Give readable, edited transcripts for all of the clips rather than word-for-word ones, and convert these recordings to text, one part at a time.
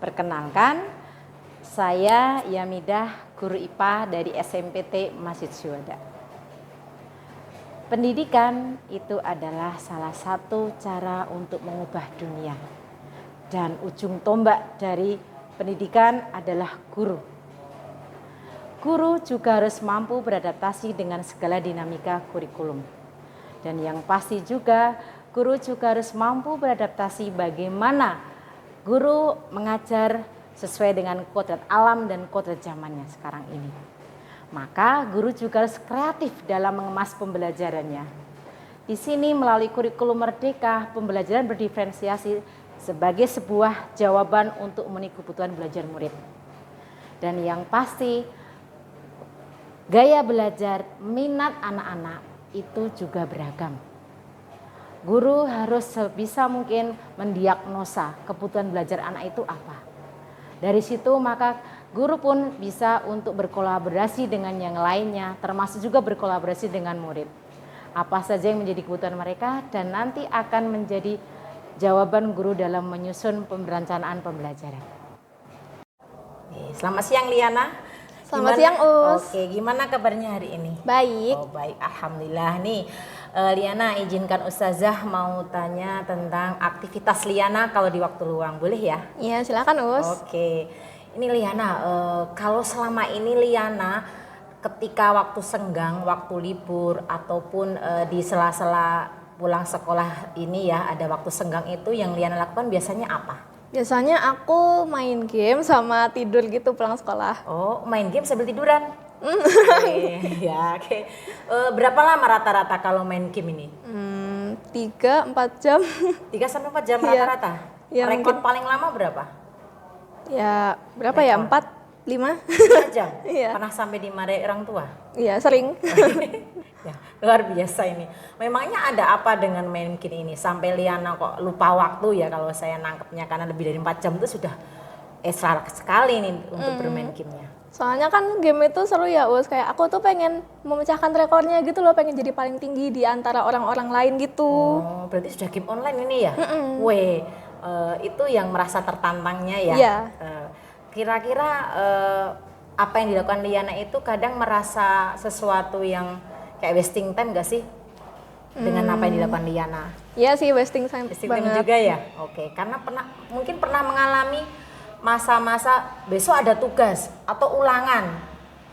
Perkenalkan, saya Yamidah, guru IPA dari SMPT Masjid Syuhada. Pendidikan itu adalah salah satu cara untuk mengubah dunia. Dan ujung tombak dari pendidikan adalah guru. Guru juga harus mampu beradaptasi dengan segala dinamika kurikulum. Dan yang pasti juga, guru juga harus mampu beradaptasi bagaimana guru mengajar sesuai dengan kodrat alam dan kodrat zamannya sekarang ini. Maka guru juga harus kreatif dalam mengemas pembelajarannya. Di sini melalui kurikulum merdeka, pembelajaran berdiferensiasi sebagai sebuah jawaban untuk memenuhi kebutuhan belajar murid. Dan yang pasti, gaya belajar minat anak-anak itu juga beragam. Guru harus sebisa mungkin mendiagnosa kebutuhan belajar anak itu apa. Dari situ maka guru pun bisa untuk berkolaborasi dengan yang lainnya, termasuk juga berkolaborasi dengan murid. Apa saja yang menjadi kebutuhan mereka dan nanti akan menjadi jawaban guru dalam menyusun perencanaan pembelajaran. Selamat siang Liana. Selamat siang Us. Oke, gimana kabarnya hari ini? Baik. Oh baik, alhamdulillah nih. Liana, izinkan Ustazah mau tanya tentang aktivitas Liana kalau di waktu luang, boleh ya? Iya, silakan Us. Oke, ini Liana, kalau selama ini Liana ketika waktu senggang, waktu libur ataupun di sela-sela pulang sekolah ini ya, ada waktu senggang itu yang Liana lakukan biasanya apa? Biasanya aku main game sama tidur gitu pulang sekolah. Oh, main game sambil tiduran? Oke. Berapa lama rata-rata kalau main game ini? 3-4 jam. 3-4 jam rata-rata? Ya, rekor mungkin. paling lama berapa? Ya, berapa ya? 4-5? 5 jam? Iya. Pernah sampai dimarahi orang tua? Iya, sering. Ya, luar biasa ini. Memangnya ada apa dengan main game ini? Sampai Liana kok lupa waktu ya kalau saya nangkepnya, karena lebih dari 4 jam itu sudah ekstra sekali nih untuk bermain gamenya. Soalnya kan game itu seru ya Us, kayak aku tuh pengen memecahkan rekornya gitu loh, pengen jadi paling tinggi di antara orang-orang lain gitu. Oh, berarti sudah game online ini ya? Itu yang merasa tertantangnya ya? Iya. Kira-kira apa yang dilakukan Liana itu kadang merasa sesuatu yang kayak wasting time gak sih? Dengan apa yang dilakukan Liana? Iya sih, wasting time banget. Juga ya? Oke, karena mungkin pernah mengalami masa-masa besok ada tugas atau ulangan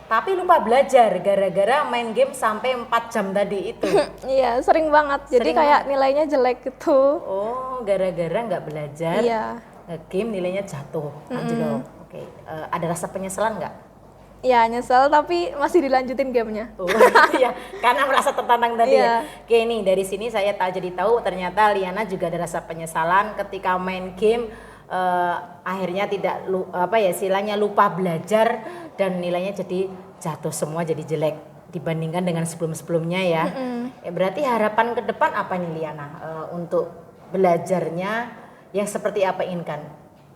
tapi lupa belajar gara-gara main game sampai 4 jam tadi itu. Iya, sering banget. Jadi kayak nilainya jelek gitu. Oh, gara-gara nggak belajar. Iya. Game nilainya jatuh, anjlok. Oke, ada rasa penyesalan nggak? Ya, nyesel tapi masih dilanjutin gamenya. Oh, ya, karena merasa tertantang tadi ya. Oke, nih dari sini saya jadi tahu ternyata Liana juga ada rasa penyesalan ketika main game. Akhirnya tidak istilahnya lupa belajar dan nilainya jadi jatuh semua, jadi jelek dibandingkan dengan sebelum-sebelumnya ya. Berarti harapan ke depan apa nih Liana untuk belajarnya yang seperti apa inginkan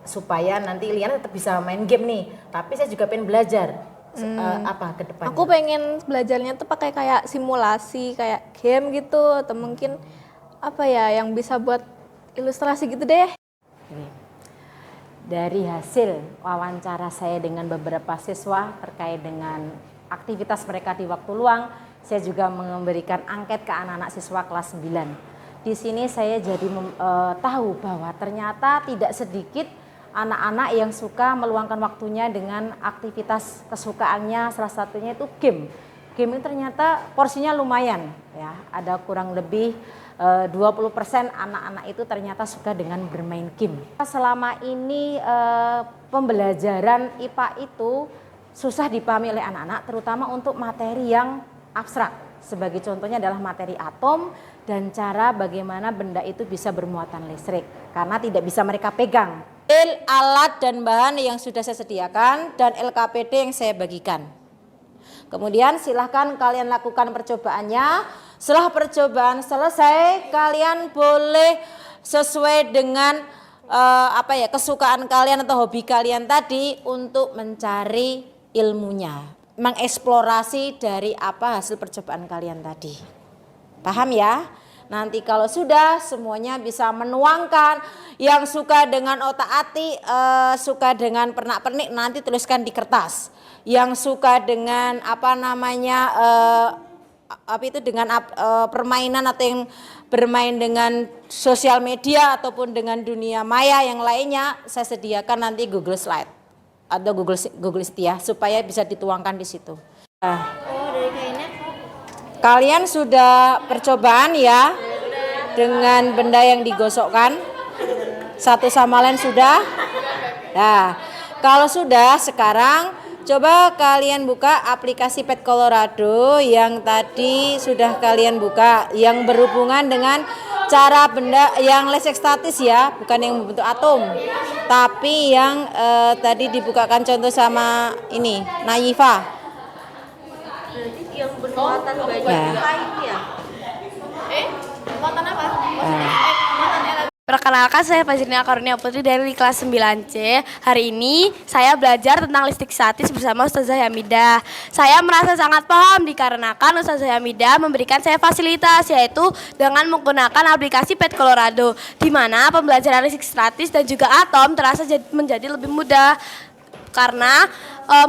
supaya nanti Liana tetap bisa main game nih, tapi saya juga pengen belajar. Apa ke depannya? Aku pengen belajarnya tuh pakai kayak simulasi, kayak game gitu, atau mungkin apa ya yang bisa buat ilustrasi gitu deh. Dari hasil wawancara saya dengan beberapa siswa terkait dengan aktivitas mereka di waktu luang, saya juga memberikan angket ke anak-anak siswa kelas 9. Di sini saya jadi tahu bahwa ternyata tidak sedikit anak-anak yang suka meluangkan waktunya dengan aktivitas kesukaannya, salah satunya itu game. Game ini ternyata porsinya lumayan ya, ada kurang lebih 20% anak-anak itu ternyata suka dengan bermain game. Selama ini pembelajaran IPA itu susah dipahami oleh anak-anak, terutama untuk materi yang abstrak. Sebagai contohnya adalah materi atom dan cara bagaimana benda itu bisa bermuatan listrik, karena tidak bisa mereka pegang. Alat dan bahan yang sudah saya sediakan dan LKPD yang saya bagikan. Kemudian silahkan kalian lakukan percobaannya. Setelah percobaan selesai, kalian boleh sesuai dengan kesukaan kalian atau hobi kalian tadi untuk mencari ilmunya, mengeksplorasi dari apa hasil percobaan kalian tadi. Paham ya? Nanti kalau sudah semuanya bisa menuangkan, yang suka dengan otak-atik, suka dengan pernak-pernik nanti tuliskan di kertas. Yang suka dengan permainan atau yang bermain dengan sosial media ataupun dengan dunia maya yang lainnya, saya sediakan nanti Google Slide atau Google Sheet ya, supaya bisa dituangkan di situ. Nah, kalian sudah percobaan ya dengan benda yang digosokkan satu sama lain sudah? Nah, kalau sudah sekarang coba kalian buka aplikasi Pet Colorado yang tadi sudah kalian buka, yang berhubungan dengan cara benda yang listrik statis ya, bukan yang membentuk atom, tapi yang tadi dibukakan contoh sama ini Nayifa. Yang bermuatan banyak lain ya. Muatan apa? Perkenalkan, saya Fajrina Karunia Putri dari kelas 9C. Hari ini saya belajar tentang listrik statis bersama Ustazah Hamidah. Saya merasa sangat paham dikarenakan Ustazah Hamidah memberikan saya fasilitas, yaitu dengan menggunakan aplikasi Pet Colorado, di mana pembelajaran listrik statis dan juga atom terasa menjadi lebih mudah. Karena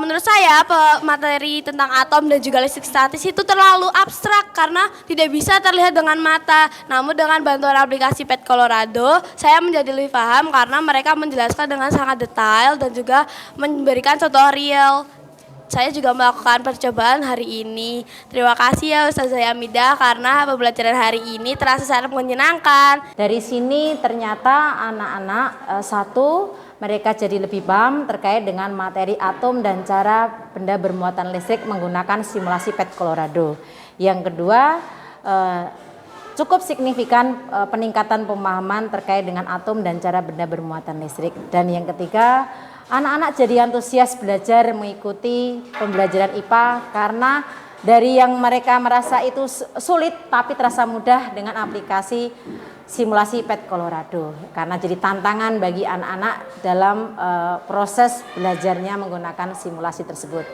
menurut saya materi tentang atom dan juga listrik statis itu terlalu abstrak karena tidak bisa terlihat dengan mata. Namun dengan bantuan aplikasi Pet Colorado, saya menjadi lebih paham karena mereka menjelaskan dengan sangat detail dan juga memberikan contoh real. Saya juga melakukan percobaan hari ini. Terima kasih ya Ustazah Hamidah karena pembelajaran hari ini terasa sangat menyenangkan. Dari sini ternyata anak-anak mereka jadi lebih paham terkait dengan materi atom dan cara benda bermuatan listrik menggunakan simulasi Pet Colorado. Yang kedua, cukup signifikan peningkatan pemahaman terkait dengan atom dan cara benda bermuatan listrik. Dan yang ketiga, anak-anak jadi antusias belajar mengikuti pembelajaran IPA karena dari yang mereka merasa itu sulit tapi terasa mudah dengan aplikasi simulasi Pet Colorado, karena jadi tantangan bagi anak-anak dalam proses belajarnya menggunakan simulasi tersebut.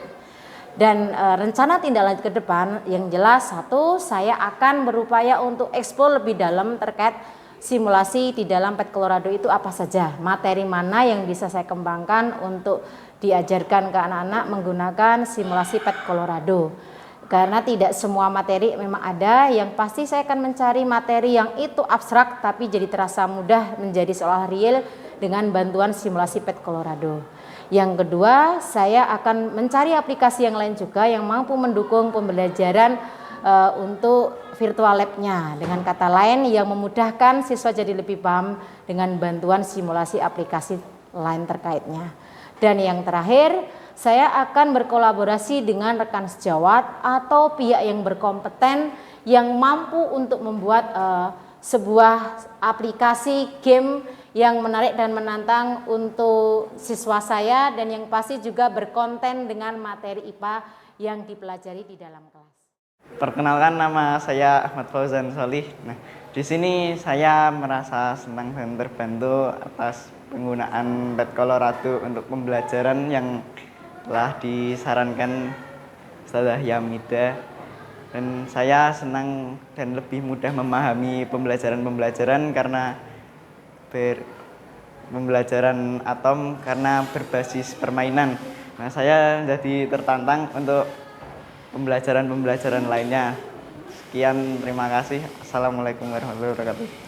Dan rencana tindak lanjut ke depan yang jelas, satu, saya akan berupaya untuk eksplor lebih dalam terkait simulasi di dalam Pet Colorado itu apa saja, materi mana yang bisa saya kembangkan untuk diajarkan ke anak-anak menggunakan simulasi Pet Colorado. Karena tidak semua materi memang ada, yang pasti saya akan mencari materi yang itu abstrak tapi jadi terasa mudah menjadi seolah real dengan bantuan simulasi Pet Colorado. Yang kedua, saya akan mencari aplikasi yang lain juga yang mampu mendukung pembelajaran untuk virtual lab-nya. Dengan kata lain yang memudahkan siswa jadi lebih paham dengan bantuan simulasi aplikasi lain terkaitnya. Dan yang terakhir, saya akan berkolaborasi dengan rekan sejawat atau pihak yang berkompeten yang mampu untuk membuat sebuah aplikasi game yang menarik dan menantang untuk siswa saya, dan yang pasti juga berkonten dengan materi IPA yang dipelajari di dalam kelas. Perkenalkan, nama saya Ahmad Fauzan Solih. Nah, di sini saya merasa senang dan terbantu atas penggunaan Pet Colorado untuk pembelajaran yang telah disarankan Ustazah Hamidah, dan saya senang dan lebih mudah memahami pembelajaran karena pembelajaran atom karena berbasis permainan. Nah, saya jadi tertantang untuk pembelajaran lainnya. Sekian, terima kasih. Assalamualaikum warahmatullahi wabarakatuh.